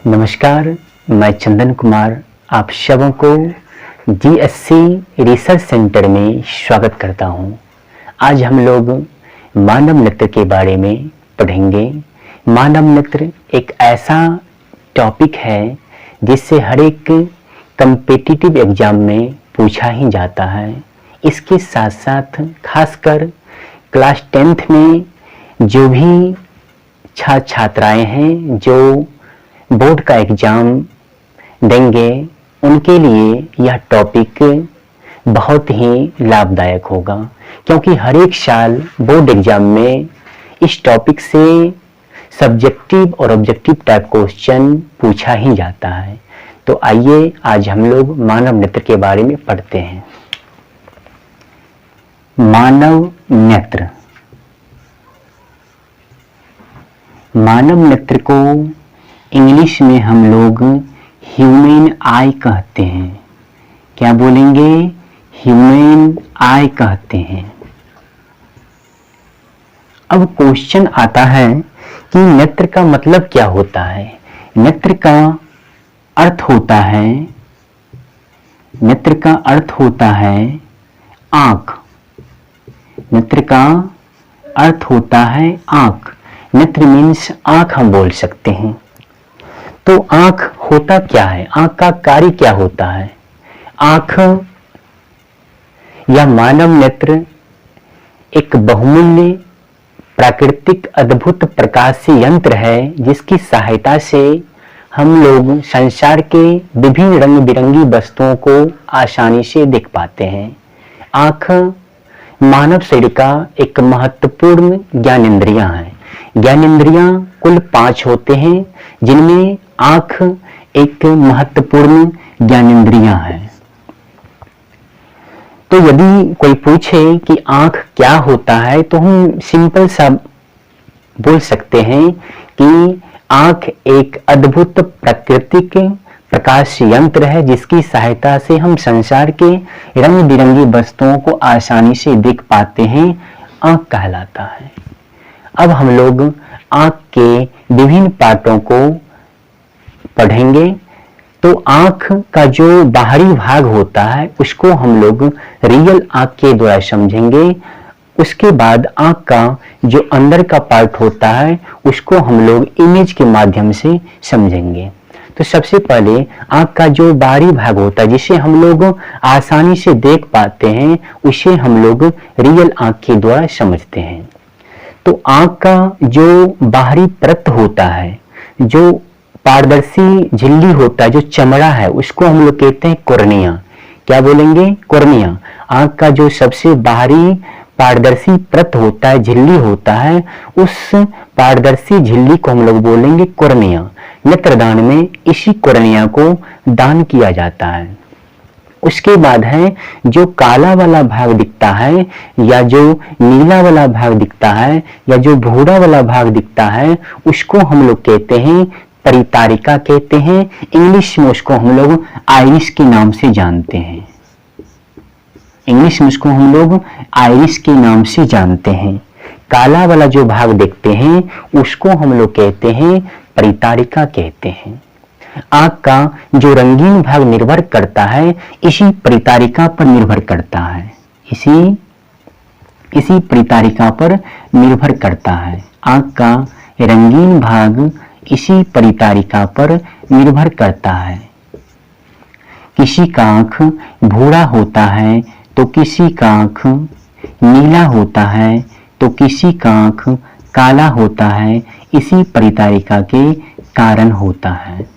नमस्कार, मैं चंदन कुमार आप सबों को जीएससी रिसर्च सेंटर में स्वागत करता हूं। आज हम लोग मानव नेत्र के बारे में पढ़ेंगे। मानव नेत्र एक ऐसा टॉपिक है जिससे हर एक कम्पिटिटिव एग्जाम में पूछा ही जाता है। इसके साथ साथ खासकर क्लास 10th में जो भी छात्राएं हैं जो बोर्ड का एग्जाम देंगे उनके लिए यह टॉपिक बहुत ही लाभदायक होगा, क्योंकि हर एक साल बोर्ड एग्जाम में इस टॉपिक से सब्जेक्टिव और ऑब्जेक्टिव टाइप क्वेश्चन पूछा ही जाता है। तो आइए आज हम लोग मानव नेत्र के बारे में पढ़ते हैं। मानव नेत्र, मानव नेत्र को इंग्लिश में हम लोग ह्यूमन आई कहते हैं। क्या बोलेंगे? ह्यूमन आई कहते हैं। अब क्वेश्चन आता है कि नेत्र का मतलब क्या होता है। नेत्र का अर्थ होता है, नेत्र का अर्थ होता है आंख। नेत्र का अर्थ होता है आंख। नेत्र मीन्स आंख हम बोल सकते हैं। तो आंख होता क्या है, आंख का कार्य क्या होता है? आंख या मानव नेत्र एक बहुमूल्य प्राकृतिक अद्भुत प्रकाश यंत्र है जिसकी सहायता से हम लोग संसार के विभिन्न रंग बिरंगी वस्तुओं को आसानी से देख पाते हैं। आंख मानव शरीर का एक महत्वपूर्ण ज्ञानेंद्रियां है। ज्ञानेंद्रियां कुल 5 होते हैं, जिनमें आंख एक महत्वपूर्ण ज्ञानेंद्रियां है। तो यदि कोई पूछे कि आंख क्या होता है तो हम सिंपल सा बोल सकते हैं कि आंख एक अद्भुत प्राकृतिक प्रकाश यंत्र है जिसकी सहायता से हम संसार के रंग बिरंगी वस्तुओं को आसानी से देख पाते हैं। आंख कहलाता है। अब हम लोग आंख के विभिन्न पार्टों को पढ़ेंगे। तो आंख का जो बाहरी भाग होता है उसको हम लोग रियल आंख के द्वारा समझेंगे। उसके बाद आंख का जो अंदर का पार्ट होता है उसको हम लोग इमेज के माध्यम से समझेंगे। तो सबसे पहले आंख का जो बाहरी भाग होता है जिसे हम लोग आसानी से देख पाते हैं उसे हम लोग रियल आंख के द्वारा समझते हैं। तो आंख का जो बाहरी परत होता है, जो पारदर्शी झिल्ली होता है, जो चमड़ा है, उसको हम लोग कहते हैं कॉर्निया। क्या बोलेंगे? कॉर्निया। आंख का जो सबसे बाहरी पारदर्शी परत होता है, झिल्ली होता है, उस पारदर्शी झिल्ली को हम लोग बोलेंगे कॉर्निया। नेत्रदान में इसी कॉर्निया को दान किया जाता है। उसके बाद है जो काला वाला भाग दिखता है या जो नीला वाला भाग दिखता है या जो भूरा वाला भाग दिखता है उसको हम लोग कहते हैं परितारिका कहते हैं। इंग्लिश में उसको हम लोग आइरिस के नाम से जानते हैं। इंग्लिश में उसको हम लोग आइरिस के नाम से जानते हैं। काला वाला जो भाग देखते हैं उसको हम लोग कहते हैं परितारिका कहते हैं। आंख का जो रंगीन भाग निर्भर करता है इसी परितारिका पर निर्भर करता है। इसी परितारिका पर निर्भर करता है। आंख का रंगीन भाग इसी परितारिका पर निर्भर करता है। किसी का आंख भूरा होता है तो किसी का आंख नीला होता है तो किसी का आंख काला होता है। इसी परितारिका के कारण होता है।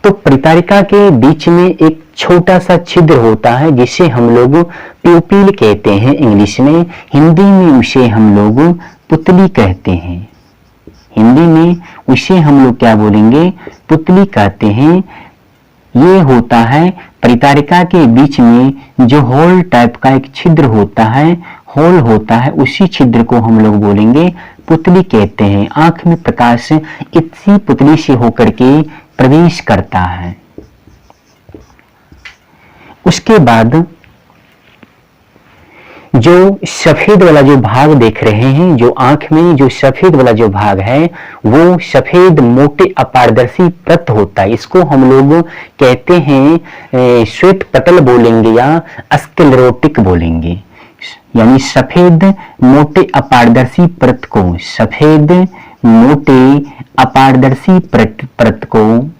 तो परितारिका के बीच में एक छोटा सा छिद्र होता है जिसे हम लोग प्यूपिल कहते हैं इंग्लिश में। हिंदी में उसे हम लोग पुतली कहते हैं। हिंदी में उसे हम लोग क्या बोलेंगे? पुतली कहते हैं। ये होता है परितारिका के बीच में जो होल टाइप का एक छिद्र होता है, होल होता है, उसी छिद्र को हम लोग बोलेंगे पुतली कहते हैं। आंख में प्रकाश इसी पुतली से होकर के प्रवेश करता है। उसके बाद जो सफेद वाला जो भाग देख रहे हैं, जो आंख में जो सफेद वाला जो भाग है, वो सफेद मोटे अपारदर्शी परत होता है। इसको हम लोग कहते हैं श्वेत पटल बोलेंगे या स्क्लेरोटिक बोलेंगे। यानी सफेद मोटे अपारदर्शी परत को, सफेद मोटे अपारदर्शी परत को,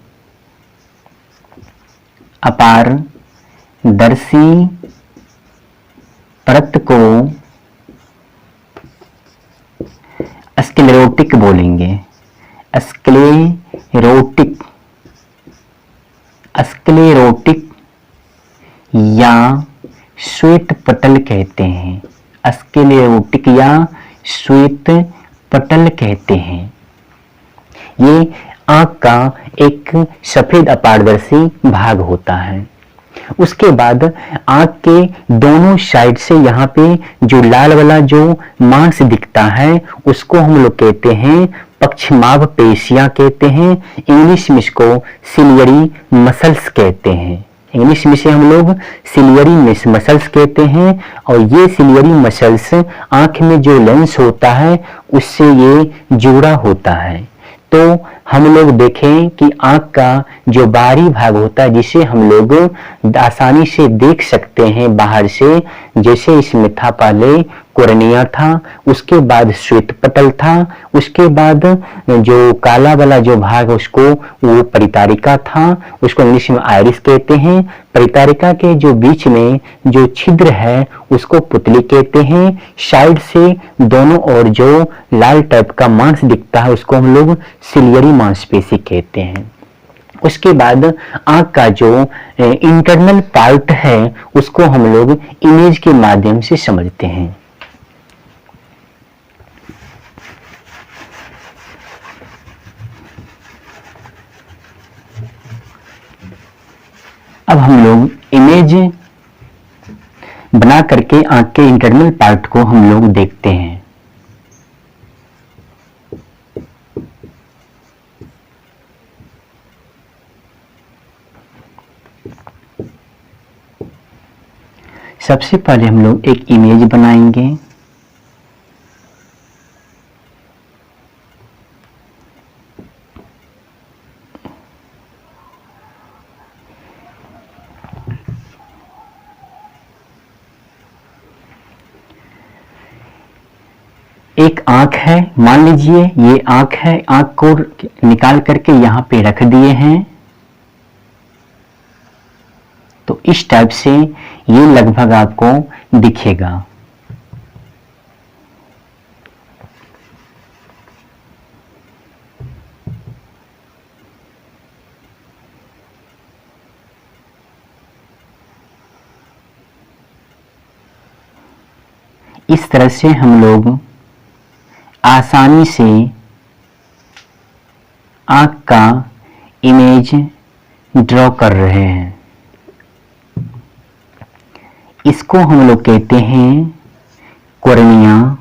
अपारदर्शी परत को स्क्लेरोटिक बोलेंगे। स्क्लेरोटिक, स्क्लेरोटिक या श्वेत पटल कहते हैं। स्क्लेरोटिक या श्वेत पटल कहते हैं। ये आंख का एक सफेद अपारदर्शी भाग होता है। उसके बाद आंख के दोनों साइड से यहाँ पे जो लाल वाला जो मांस दिखता है, उसको हम लोग कहते हैं पक्षमाभ पेशियां कहते हैं। इंग्लिश में इसको सिलियरी मसल्स कहते हैं। इंग्लिश में से हम लोग सिलियरी मसल्स कहते हैं। और ये सिलियरी मसल्स आंख में जो लेंस होता है उससे ये जुड़ा होता है। तो हम लोग देखें कि आंख का जो बाहरी भाग होता है, जिसे हम लोग आसानी से देख सकते हैं बाहर से, जैसे इसमें था पहले कोर्निया था, उसके बाद श्वेत पटल था, उसके बाद जो काला वाला जो भाग उसको वो परितारिका था, उसको इंग्लिश में आइरिस कहते हैं। परितारिका के जो बीच में जो छिद्र है उसको पुतली कहते हैं। साइड से दोनों ओर जो लाल टाइप का मांस दिखता है उसको हम लोग सिलियरी मांसपेशी कहते हैं। उसके बाद आंख का जो इंटरनल पार्ट है उसको हम लोग इमेज के माध्यम से समझते हैं। अब हम लोग इमेज बना करके आंख के इंटरनल पार्ट को हम लोग देखते हैं। सबसे पहले हम लोग एक इमेज बनाएंगे। एक आंख है, मान लीजिए ये आंख है, आंख को निकाल करके यहां पे रख दिए हैं। तो इस टाइप से ये लगभग आपको दिखेगा। इस तरह से हम लोग आसानी से आंख का इमेज ड्रॉ कर रहे हैं। इसको हम लोग कहते हैं कोर्निया।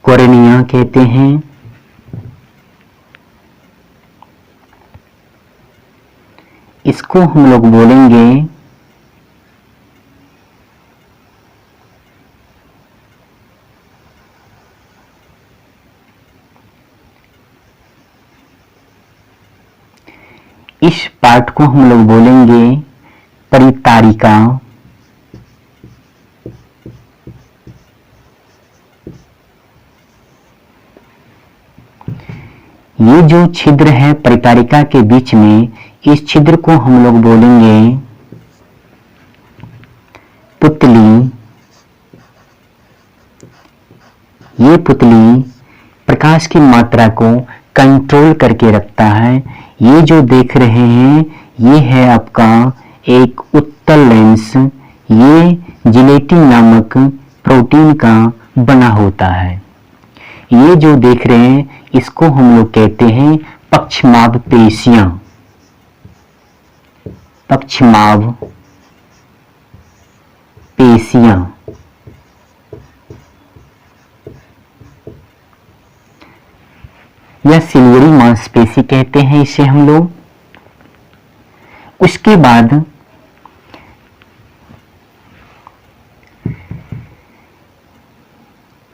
कोर्निया कहते हैं। इसको हम लोग बोलेंगे इस पार्ट को हम लोग बोलेंगे परितारिका। ये जो छिद्र है परितारिका के बीच में, इस छिद्र को हम लोग बोलेंगे पुतली। ये पुतली प्रकाश की मात्रा को कंट्रोल करके रखता है। ये जो देख रहे हैं ये है आपका एक उत्तल लेंस। ये जिलेटिन नामक प्रोटीन का बना होता है। ये जो देख रहे हैं इसको हम लोग कहते हैं पक्षमाभ पेशियां। पक्षमाभ पेशियां। या सिलियरी मांसपेशी कहते हैं इसे हम लोग। उसके बाद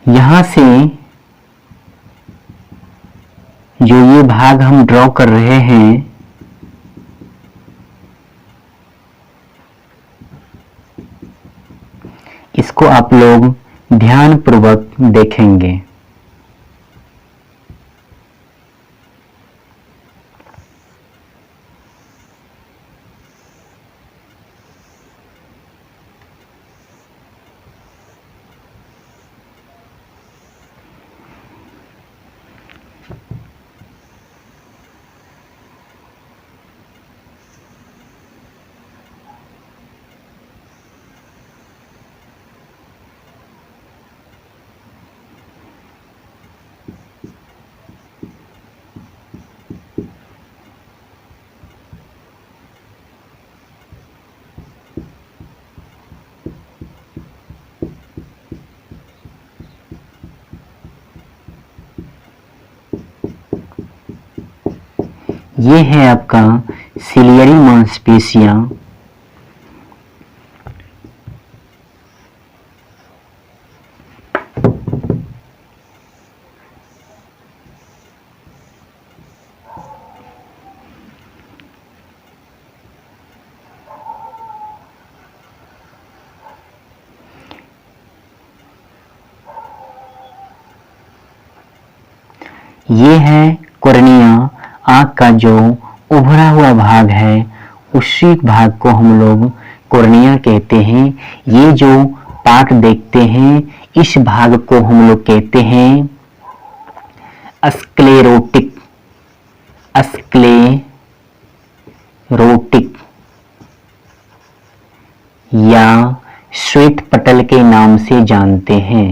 यहां से जो ये भाग हम ड्रॉ कर रहे हैं, इसको आप लोग ध्यानपूर्वक देखेंगे। ये है आपका सिलियरी मांसपेशियां। ये है कॉर्निया, आँख का जो उभरा हुआ भाग है उसी भाग को हम लोग कॉर्निया कहते हैं। ये जो पार्ट देखते हैं इस भाग को हम लोग कहते हैं स्क्लेरोटिक, स्क्लेरोटिक या श्वेत पटल के नाम से जानते हैं।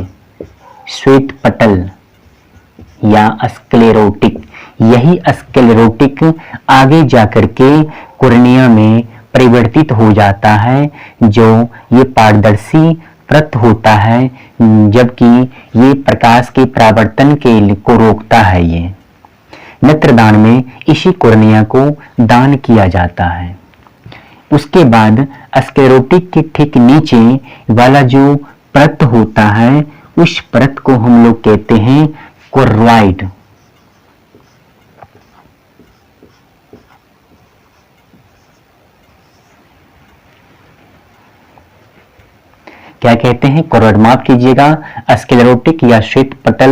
श्वेत पटल या स्क्लेरोटिक, यही स्क्लेरोटिक आगे जाकर के कॉर्निया में परिवर्तित हो जाता है, जो ये पारदर्शी परत होता है, जबकि ये प्रकाश के परावर्तन को रोकता है। ये नेत्रदान में इसी कॉर्निया को दान किया जाता है। उसके बाद स्क्लेरोटिक के ठीक नीचे वाला जो परत होता है उस परत को हम लोग कहते हैं कोर्वाइड। क्या कहते हैं? कोर्वाइड। माफ कीजिएगा, स्क्लेरोटिक या श्वेत पटल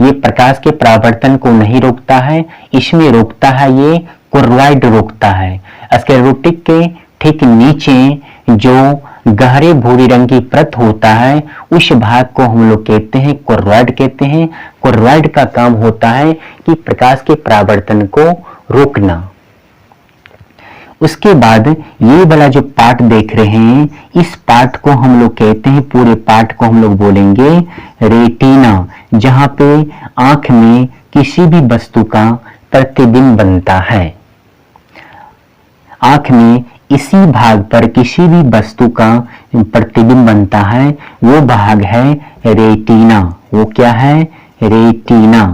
ये प्रकाश के परावर्तन को नहीं रोकता है, इसमें रोकता है ये कोर्वाइड रोकता है। स्क्लेरोटिक के ठीक नीचे जो गहरे भूरी रंग की परत होता है उस भाग को हम लोग कहते हैं कोर्वाइड कहते हैं। कोर्वाइड का काम होता है कि प्रकाश के परावर्तन को रोकना। उसके बाद ये वाला जो पार्ट देख रहे हैं इस पार्ट को हम लोग कहते हैं, पूरे पार्ट को हम लोग बोलेंगे रेटिना, जहां पे आंख में किसी भी वस्तु का प्रतिबिंब बनता है। आंख में इसी भाग पर किसी भी वस्तु का प्रतिबिंब बनता है, वो भाग है रेटिना। वो क्या है? रेटिना।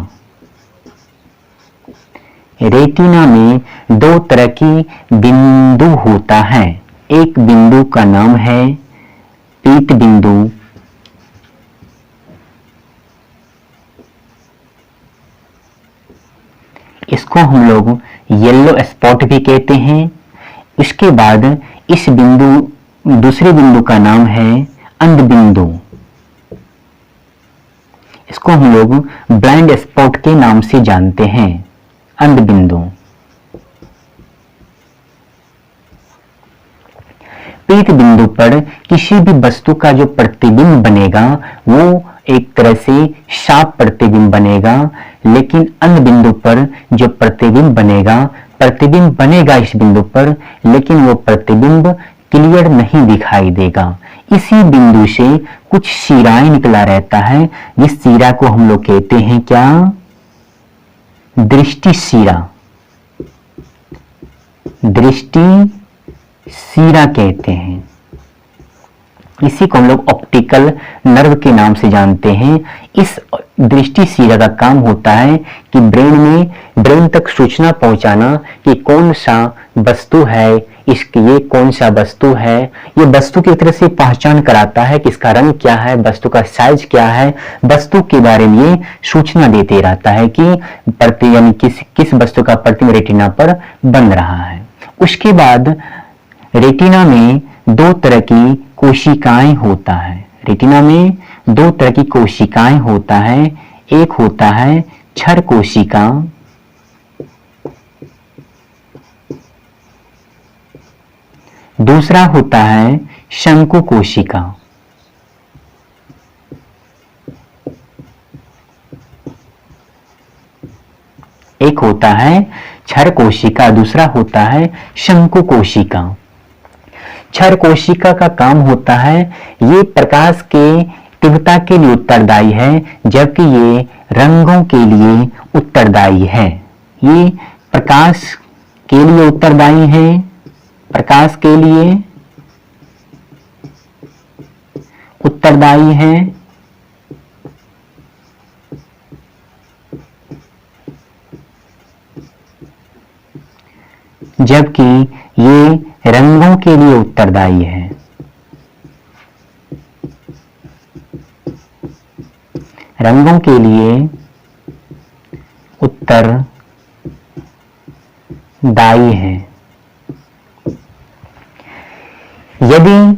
रेटिना में दो तरह की बिंदु होता है। एक बिंदु का नाम है पीत बिंदु, इसको हम लोग येलो स्पॉट भी कहते हैं। इसके बाद इस बिंदु, दूसरे बिंदु का नाम है अंध बिंदु, इसको हम लोग ब्लाइंड स्पॉट के नाम से जानते हैं, अंध बिंदु। पीत बिंदु पर किसी भी वस्तु का जो प्रतिबिंब बनेगा वो एक तरह से साफ प्रतिबिंब बनेगा, लेकिन अंध बिंदु पर जो प्रतिबिंब बनेगा इस बिंदु पर, लेकिन वो प्रतिबिंब क्लियर नहीं दिखाई देगा। इसी बिंदु से कुछ शिराएं निकला रहता है, जिस शिरा को हम लोग कहते हैं क्या? दृष्टि शिरा। दृष्टि शिरा कहते हैं। इसी को हम लोग ऑप्टिकल नर्व के नाम से जानते हैं। इस दृष्टिशीला का काम होता है कि ब्रेन तक सूचना पहुंचाना कि कौन सा वस्तु है, इसकी ये कौन सा वस्तु है, ये वस्तु की तरह से पहचान कराता है कि इसका रंग क्या है, वस्तु का साइज क्या है, वस्तु के बारे में सूचना देते रहता है कि यानी किस वस्तु का प्रतिबिंब रेटिना पर बन रहा है। उसके बाद रेटिना में दो तरह की कोशिकाएं होता है। रेटिना में दो तरह की कोशिकाएं होता है। एक होता है क्षर कोशिका, दूसरा होता है शंकु कोशिका। एक होता है क्षर कोशिका, दूसरा होता है शंकु कोशिका। क्षर कोशिका का काम होता है, ये प्रकाश के तीव्रता के लिए उत्तरदायी है, जबकि ये रंगों के लिए उत्तरदायी है। ये प्रकाश के लिए उत्तरदायी है, प्रकाश के लिए उत्तरदायी है, जबकि ये रंगों के लिए उत्तरदायी है। रंगों के लिए उत्तरदायी है। यदि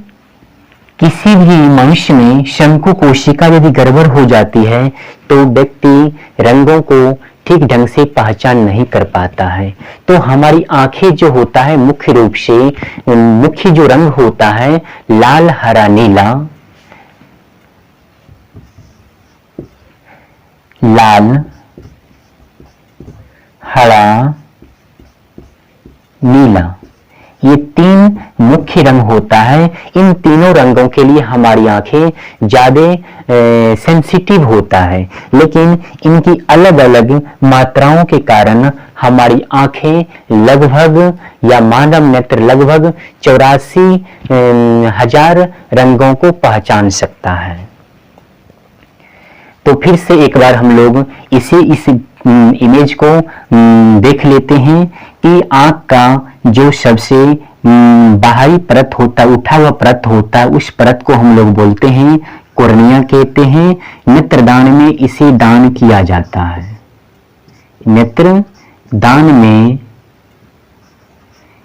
किसी भी मनुष्य में शंकु कोशिका यदि गड़बड़ हो जाती है तो व्यक्ति रंगों को ठीक ढंग से पहचान नहीं कर पाता है। तो हमारी आंखें जो होता है, मुख्य रूप से मुख्य जो रंग होता है लाल, हरा, नीला, लाल, हरा, नीला, ये तीन मुख्य रंग होता है। इन तीनों रंगों के लिए हमारी आंखें ज्यादा सेंसिटिव होता है, लेकिन इनकी अलग अलग मात्राओं के कारण हमारी आंखें लगभग या मानव नेत्र लगभग 84,000 रंगों को पहचान सकता है। तो फिर से एक बार हम लोग इस इमेज को देख लेते हैं कि आंख का जो सबसे बाहरी परत होता है, उठा हुआ परत होता है, उस परत को हम लोग बोलते हैं कॉर्निया कहते हैं। नेत्रदान में इसे दान किया जाता है। नेत्र दान में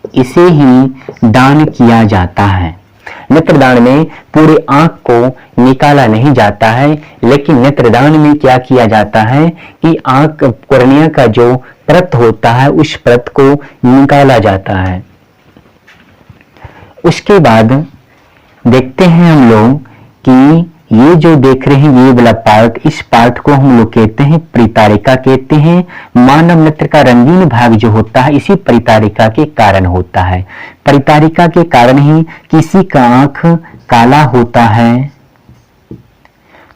इसे ही दान किया जाता है। नेत्रदान में पूरे आंख को निकाला नहीं जाता है, लेकिन नेत्रदान में क्या किया जाता है कि आंख कॉर्निया का जो परत होता है उस परत को निकाला जाता है। उसके बाद देखते हैं हम लोग कि ये जो देख रहे हैं ये वाला पार्ट, इस पार्ट को हम लोग कहते हैं परितारिका कहते हैं। मानव नेत्र का रंगीन भाग जो होता है इसी परितारिका के कारण होता है। परितारिका के कारण ही किसी का आंख काला होता है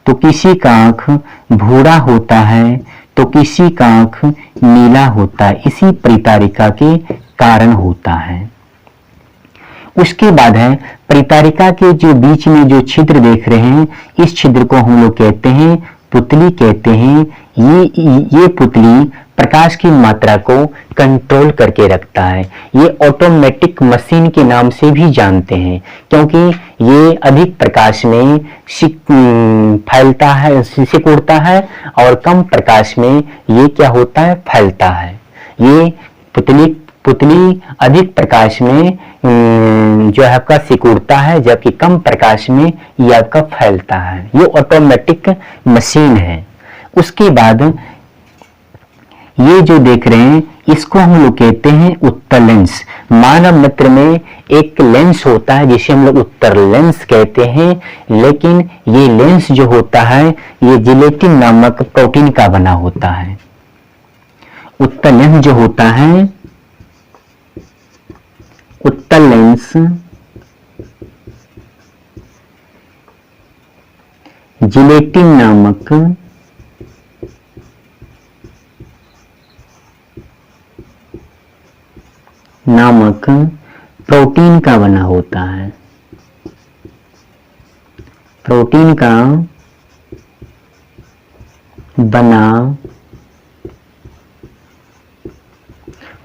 तो किसी का आंख भूरा होता है तो किसी का आंख नीला होता है, इसी परितारिका के कारण होता है। उसके बाद है परितारिका के जो बीच में जो छिद्र देख रहे हैं, इस छिद्र को हम लोग कहते हैं पुतली कहते हैं। ये पुतली प्रकाश की मात्रा को कंट्रोल करके रखता है। ये ऑटोमेटिक मशीन के नाम से भी जानते हैं, क्योंकि ये अधिक प्रकाश में फैलता है, सिकुड़ता है, और कम प्रकाश में ये क्या होता है, फैलता है। ये पुतली अधिक प्रकाश में जो है आपका सिकुड़ता है, जबकि कम प्रकाश में ये आपका फैलता है। ये ऑटोमेटिक मशीन है। उसके बाद ये जो देख रहे हैं इसको हम लोग कहते हैं उत्तर लेंस। मानव नेत्र में एक लेंस होता है जिसे हम लोग उत्तर लेंस कहते हैं, लेकिन ये लेंस जो होता है ये जिलेटिन नामक प्रोटीन का बना होता है। उत्तर लेंस जो होता है, उत्तर लेंस जिलेटिन नामक प्रोटीन का बना होता है। प्रोटीन का बना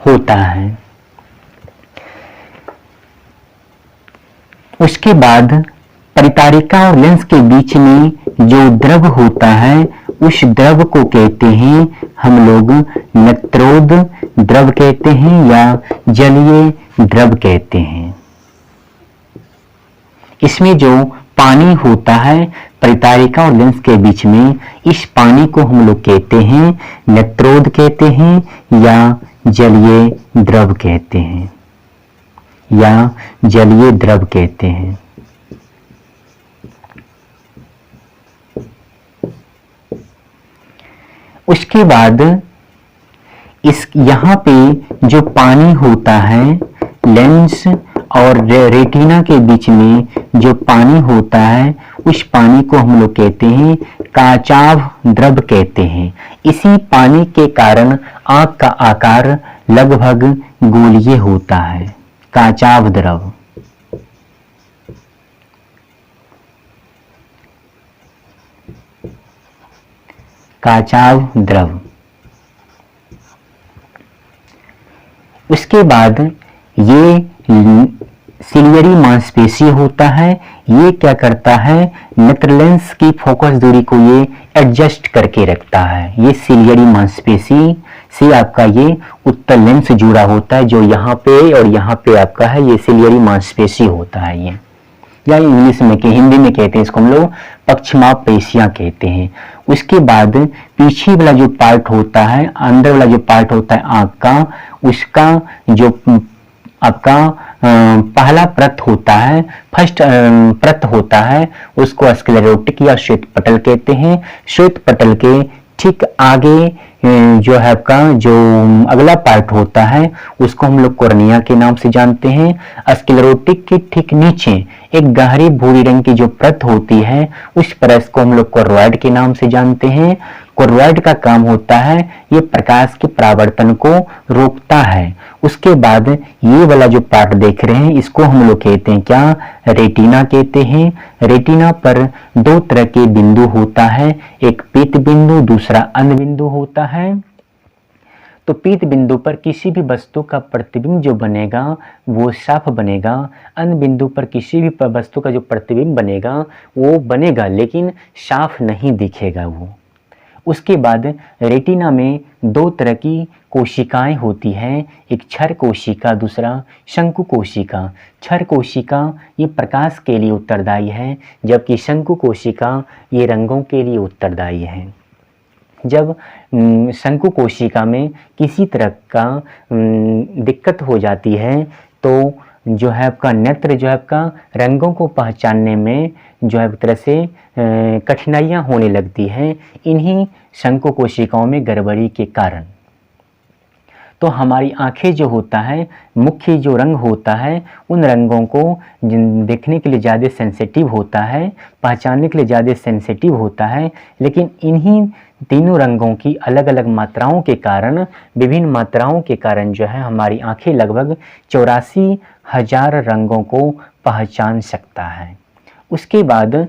होता है। उसके बाद परितारिका और लेंस के बीच में जो द्रव होता है उस द्रव को कहते हैं हम लोग नेत्रोद द्रव कहते हैं या जलीय द्रव कहते हैं। इसमें जो पानी होता है परितारिका और लेंस के बीच में, इस पानी को हम लोग कहते हैं नेत्रोद कहते हैं या जलीय द्रव कहते हैं या जलीय द्रव कहते हैं। उसके बाद इस यहाँ पे जो पानी होता है लेंस और रेटिना के बीच में जो पानी होता है उस पानी को हम लोग कहते हैं काचाभ द्रव कहते हैं। इसी पानी के कारण आंख का आकार लगभग गोलीय होता है। काचाभ द्रव, काचाभ द्रव। उसके बाद ये सिलियरी मांसपेशी होता है। ये क्या करता है नेत्र लेंस की फोकस दूरी को ये एडजस्ट करके रखता है। ये सिलियरी मांसपेशी से आपका ये उत्तल लेंस जुड़ा होता है जो यहाँ पे और यहाँ पे आपका है, ये सिलियरी मांसपेशी होता है ये, या इंग्लिश में के हिंदी में कहते हैं इसको हम लोग पक्षमाप पेशियां कहते हैं। उसके बाद पीछे वाला जो पार्ट होता है, अंदर वाला जो पार्ट होता है आंख का, उसका जो आपका पहला परत होता है, फर्स्ट परत होता है, उसको स्क्लेरोटिक या श्वेत पटल कहते हैं। श्वेत पटल के ठीक आगे जो है आपका जो अगला पार्ट होता है उसको हम लोग कॉर्निया के नाम से जानते हैं। स्क्लेरोटिक के ठीक नीचे एक गहरी भूरी रंग की जो परत होती है उस परत को हम लोग कोर्वाइड के नाम से जानते हैं। कोर्वाइड का काम होता है ये प्रकाश के परावर्तन को रोकता है। उसके बाद ये वाला जो पार्ट देख रहे हैं इसको हम लोग कहते हैं क्या, रेटिना कहते हैं। रेटिना पर दो तरह के बिंदु होता है, एक पीत बिंदु, दूसरा अन्य बिंदु होता है। तो पीत बिंदु पर किसी भी वस्तु का प्रतिबिंब जो बनेगा वो साफ बनेगा। अन्य बिंदु पर किसी भी वस्तु का जो प्रतिबिंब बनेगा वो बनेगा लेकिन साफ नहीं दिखेगा वो। उसके बाद रेटिना में दो तरह की कोशिकाएं होती हैं, एक क्षर कोशिका, दूसरा शंकु कोशिका। क्षर कोशिका ये प्रकाश के लिए उत्तरदायी है जबकि शंकु कोशिका ये रंगों के लिए उत्तरदायी है। जब शंकु कोशिका में किसी तरह का दिक्कत हो जाती है तो जो है आपका नेत्र जो है आपका रंगों को पहचानने में जो है एक तरह से कठिनाइयाँ होने लगती हैं इन्हीं शंकु कोशिकाओं में गड़बड़ी के कारण। तो हमारी आंखें जो होता है मुख्य जो रंग होता है उन रंगों को देखने के लिए ज़्यादा सेंसिटिव होता है, पहचानने के लिए ज़्यादा सेंसिटिव होता है, लेकिन इन्हीं तीनों रंगों की अलग अलग मात्राओं के कारण, विभिन्न मात्राओं के कारण जो है हमारी आंखें लगभग 84,000 रंगों को पहचान सकता है। उसके बाद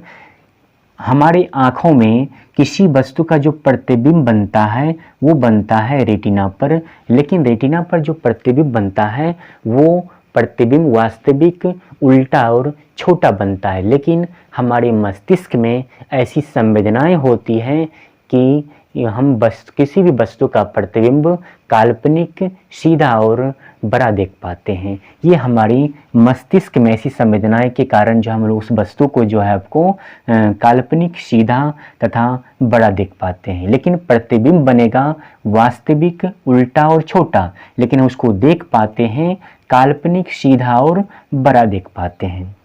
हमारी आँखों में किसी वस्तु का जो प्रतिबिंब बनता है वो बनता है रेटिना पर, लेकिन रेटिना पर जो प्रतिबिंब बनता है वो प्रतिबिंब वास्तविक उल्टा और छोटा बनता है। लेकिन हमारे मस्तिष्क में ऐसी संवेदनाएं होती हैं कि हम किसी भी वस्तु का प्रतिबिंब काल्पनिक, सीधा और बड़ा देख पाते हैं। ये हमारी मस्तिष्क में ऐसी संवेदनाएं के कारण जो हम लोग उस वस्तु को जो है आपको काल्पनिक, सीधा तथा बड़ा देख पाते हैं। लेकिन प्रतिबिंब बनेगा वास्तविक, उल्टा और छोटा, लेकिन उसको देख पाते हैं काल्पनिक, सीधा और बड़ा देख पाते हैं।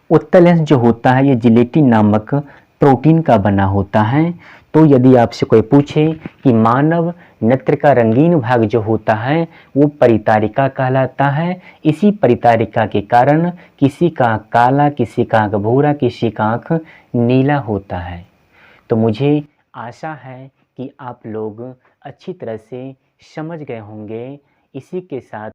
उत्तल लेंस जो होता है ये जिलेटिन नामक प्रोटीन का बना होता है। तो यदि आपसे कोई पूछे कि मानव नेत्र का रंगीन भाग जो होता है वो परितारिका कहलाता है, इसी परितारिका के कारण किसी का आँख काला, किसी का आँख भूरा, किसी का आँख नीला होता है। तो मुझे आशा है कि आप लोग अच्छी तरह से समझ गए होंगे। इसी के साथ